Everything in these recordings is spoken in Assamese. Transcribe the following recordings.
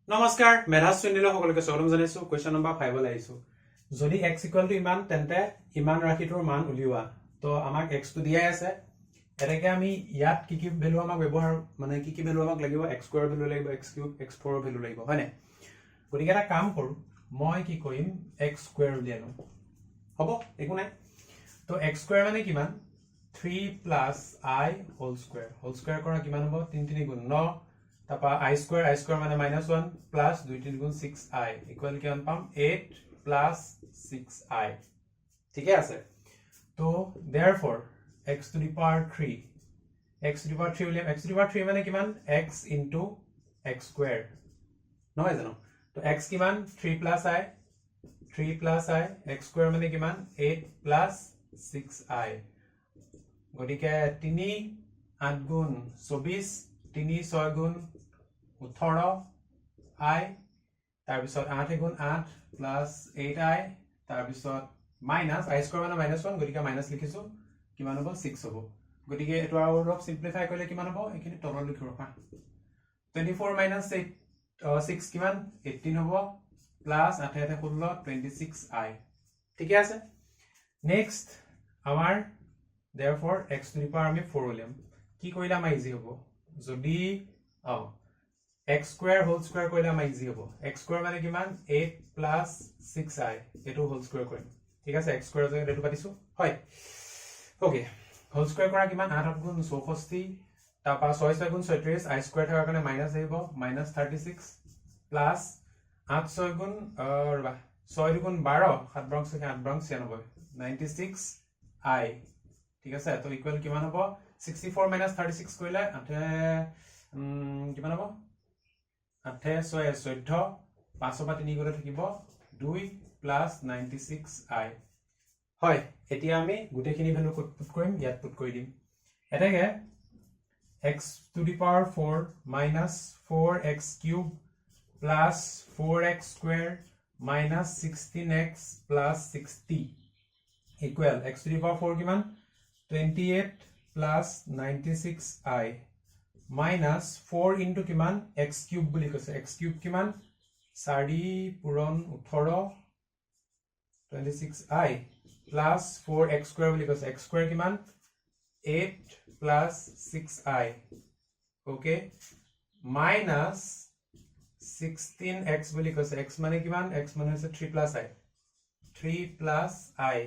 নমস্কাৰ মেধাস শ্ৰেণীলৈ সকলোকে স্বাগতম জনাইছো কোৱেশ্চন নম্বৰ 5 লৈ আহিছো যদি x ইকুৱেল টু ইমান তেন্তে ইমান ৰাশিটোৰ মান উলিওৱা তো আমাক x টো দিয়াই আছে এটাকে আমি ইয়াত কি কি ভ্যালু আমাক ব্যৱহাৰ মানে কি ভ্যালু আমাক লাগিব x স্কয়াৰ ভ্যালু লাগিব x কিউব x4 ভ্যালু লাগিব হয়নে গতিকে এটা কাম কৰো মই কি কৰিম x স্কয়াৰ উলিয়াই লম হ'ব একো নাই তো x স্কয়াৰ মানে কিমান 3 plus I whole square কৰা কিমান হ'ব 3 3 গুণ 9 तापा I square माने -1 plus 2 3 गुण 6I equal किमान पाम 8 plus 6I ठीक है আছে तो therefore x to the power 3 उलियाम x to the power 3 माने किमान x into x square নহয় জানো তো x किमान 3 plus I x square माने किमान 8 plus 6I গটিকে 3 8 गुण 24 3 6 गुण 18 I तार पिছত 8 गुण 8 plus 8I तार पिছত minus I square মানে -1 গটিকে মাইনাস লিখিছো কিমান হ'ব 6 হ'ব গটিকে এটো আৰু অলপ সিম্পলিফাই কৰিলে কিমান হ'ব এখিনি তলত লিখি ৰখা 24 minus 6 কিমান 18 হ'ব plus 8 8 16 26I ঠিক আছে নেক্সট আমাৰ therefore x to the power আমি 4 উলিয়াম কি কৰিলে আমাৰ ইজি হ'ব যদি x square whole square কৰিলে আমাৰ ইজি হ'ব x square মানে কিমান 8 plus 6I এটো whole square কৰিম ঠিক আছে x square যে এটো পাতিছো হয় ওকে whole square কৰা কিমান 8 গুণ 64 তাপা 6 6 গুণ 36 I square থাকাৰ কাৰণে মাইনাস আহিব -36 plus 8 6 গুণ 6 গুণ 12 7 ব্ৰং 8 ব্ৰং 96 96I ঠিক আছে তো ইকুৱেল কিমান হ'ব 64 36 কৰিলে 8 কিমান হ'ব 8 6 14 5 পৰা 3 গলে থাকিব 2 plus 96I হয় এতিয়া আমি গুটেখিনি ভ্যালু পুট কৰিম ইয়াত পুট কৰি দিম এটাকে x to the power 4 minus 4x cube plus 4x square minus 16x plus 60 equal x to the power 4 কিমান 28 plus 96I minus 4 into কিমান x cube বুলি কৈছে x cube কিমান 4 পূৰণ 18 26I plus 4x square বুলি কৈছে x square কিমান 8 plus 6I okay minus 16x বুলি কৈছে x মানে কিমান x মানে হৈছে 3 plus I 3 plus I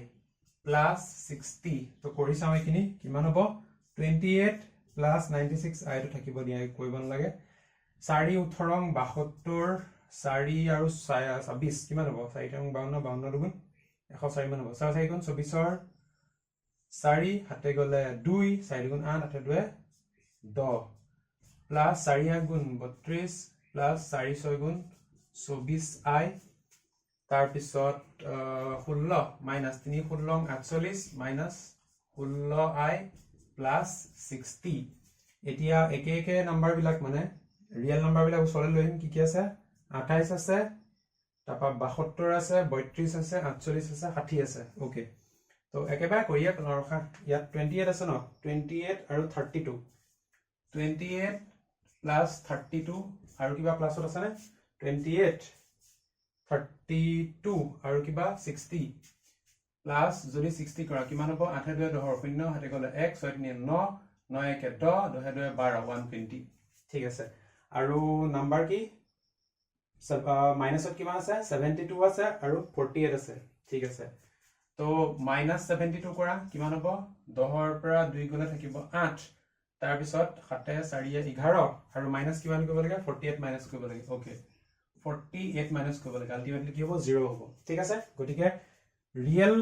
plus 60 তো কৰি চাও এখিনি কিমান হ'ব 28 plus 96 I তো থাকিব দিয়া কইব নালাগে 4 18 72 4 আৰু 26 কিমান হ'ব 4 52 52 দুগুণ 104 মান হ'ব 4 গুণ 24 4 হাতে গলে 2 4 গুণ 8 8 2 10 plus 4 গুণ 32 plus 4 6 গুণ 24I तार पिছত 16 minus 3 16 48 minus 16I plus 60 এতিয়া একে একে নাম্বার বিলাক মানে রিয়েল নাম্বার বিলাক উছলে লইম কি কি আছে 28 আছে তাপা 72 আছে 32 আছে 48 আছে 60 আছে ওকে তো একেবাৰে কৰিয়া ৰখা ইয়াত 28 আছে ন 28 আৰু 32 28 plus 32 আৰু কিবা প্লাছত আছে নে 28 32 আৰু কিবা 60 প্লাস যদি 60 কৰা কিমান হ'ব 8 2 10 0 হাতে গলে 1 6 3 9 9 1 10 2 2 12 120 ঠিক আছে আৰু নাম্বাৰ কি মাইনাসত কিমান আছে 72 আছে আৰু 48 আছে ঠিক আছে তো -72 কৰা কিমান হ'ব 10 ৰ পৰা 2 গুণে থাকিব 8 তাৰ পিছত 7 4 11 আৰু মাইনাস কিমান কৰিব লাগে 48 মাইনাস কৰিব লাগে ওকে 48 minus কৰিব লাগে আলটিমেটলি কি হ'ব 0 হ'ব ঠিক আছে গটিকে ৰিয়েল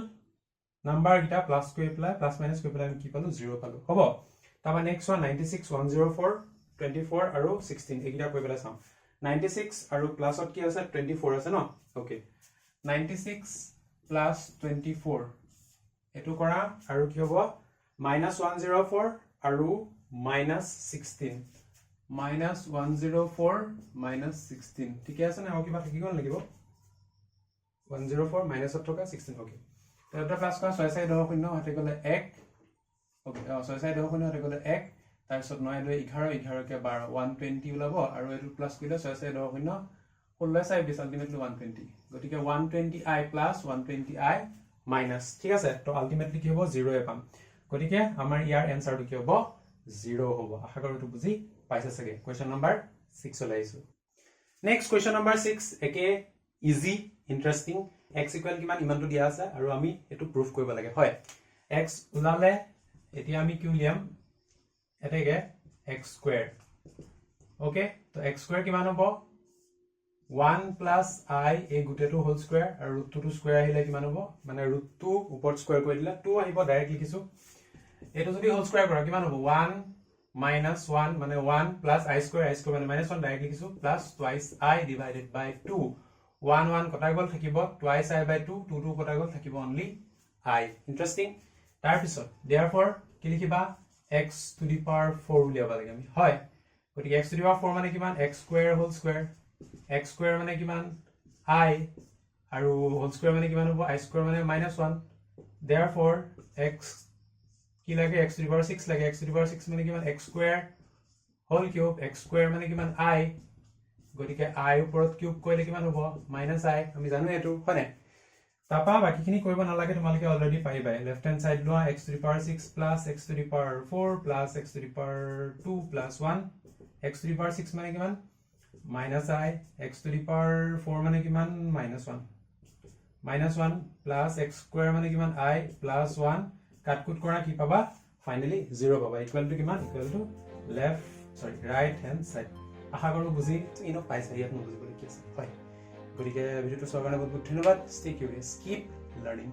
নাম্বাৰ গিটা প্লাস কৰি প্লাই প্লাস মাইনাস কৰি প্লাই কি পালো 0 পালো হ'ব তাবা নেক্সট ওয়ান 96 104 24 আৰু 16 এগিটা কৰি প্লাই চাম 96 আৰু প্লাসত কি আছে 24 আছে ন ওকে 96 plus 24 এটো কৰা আৰু কি হ'ব -104 আৰু -16 minus 104 minus 16 ঠিক আছে না কিবা থাকি গল লাগিব 104 minus থকা 16 ওকে তো এটা প্লাস কৰা 6 6 10 0 হাতে গলে 1 ওকে 6 6 10 0 হাতে গলে 1 তাৰ পিছত 9 2 11 11 কে 12 120 ওলাব আৰু এটো প্লাস কৰিলে 6 6 10 0 16 আই 20 আলটিমেটলি 120 গতিকে 120i প্লাস 120i মাইনাস ঠিক আছে তো আলটিমেটলি কি হ'ব 0 এ পাম গতিকে আমাৰ ইয়াৰ এনসাৰটো কি হ'ব 0 হ'ব আশা কৰো এটো বুজি পাইছে সকে কোৱেশ্চন নম্বৰ 6 লাইছো নেক্সট কোৱেশ্চন নম্বৰ 6 একে ইজি ইন্টাৰেষ্টিং x ইকুৱেল কিমান ইমানটো দিয়া আছে আৰু আমি এটো প্ৰুফ কৰিব লাগে হয় x উলালে এতিয়া আমি কি উলিয়াম এটাকে x স্কয়াৰ ওকে তো x স্কয়াৰ কিমান হ'ব 1 plus I a গুটেটো হোল স্কয়াৰ আৰু ৰুট 2 টো স্কয়াৰ আহিলে কিমান হ'ব মানে ৰুট 2 ওপৰত স্কয়াৰ কৰি দিলে 2 আহিব ডাইৰেক্ট লিখিছো এটো যদি হোল স্কয়াৰ কৰা কিমান হ'ব 1 minus 1 মানে 1 plus I square মানে minus 1 ডাইৰেক্ট লিখিছো plus twice I divided by 2 1 1 কটা গল থাকিব twice I by 2 2 2 কটা গল থাকিব only I ইন্টারেস্টিং তাৰ পিছত therefore কি লিখিবা x to the power 4 উলিয়াব লাগে আমি হয় গতিকে x to the power 4 মানে কিমান x square whole square x square মানে কিমান I আৰু whole square মানে কিমান হ'ব I square মানে -1 therefore x কি লাগে x to the power 6 লাগে x to the power 6 মানে কিমান x square whole cube x square মানে কিমান I গতিকে I ওপৰত কিউব কৰিলে কিমান হ'ব -I আমি জানো এটো হয়নে তাপা বাকিখিনি কৰিব নালাগে তোমালকে অলৰেডি পাইবাই লেফট হ্যান্ড সাইড লোৱা x to the power 6 plus x to the power 4 plus x to the power 2 plus 1 x to the power 6 মানে কিমান -I x to the power 4 মানে কিমান -1 plus x square মানে কিমান I plus 1 কাটকুট কৰা কি পাবা ফাইনালি 0 পাবা ইকুয়াল টু কিমান equal to right hand side আশা কৰো বুজি ইনো পাইছা ইয়াত বুজিবলৈ কি আছে হয় গতিকে ভিডিওটো চোৱাৰ কাৰণে বহুত বহুত ধন্যবাদ ষ্টে কিউৰিয়াছ কিপ লাৰ্নিং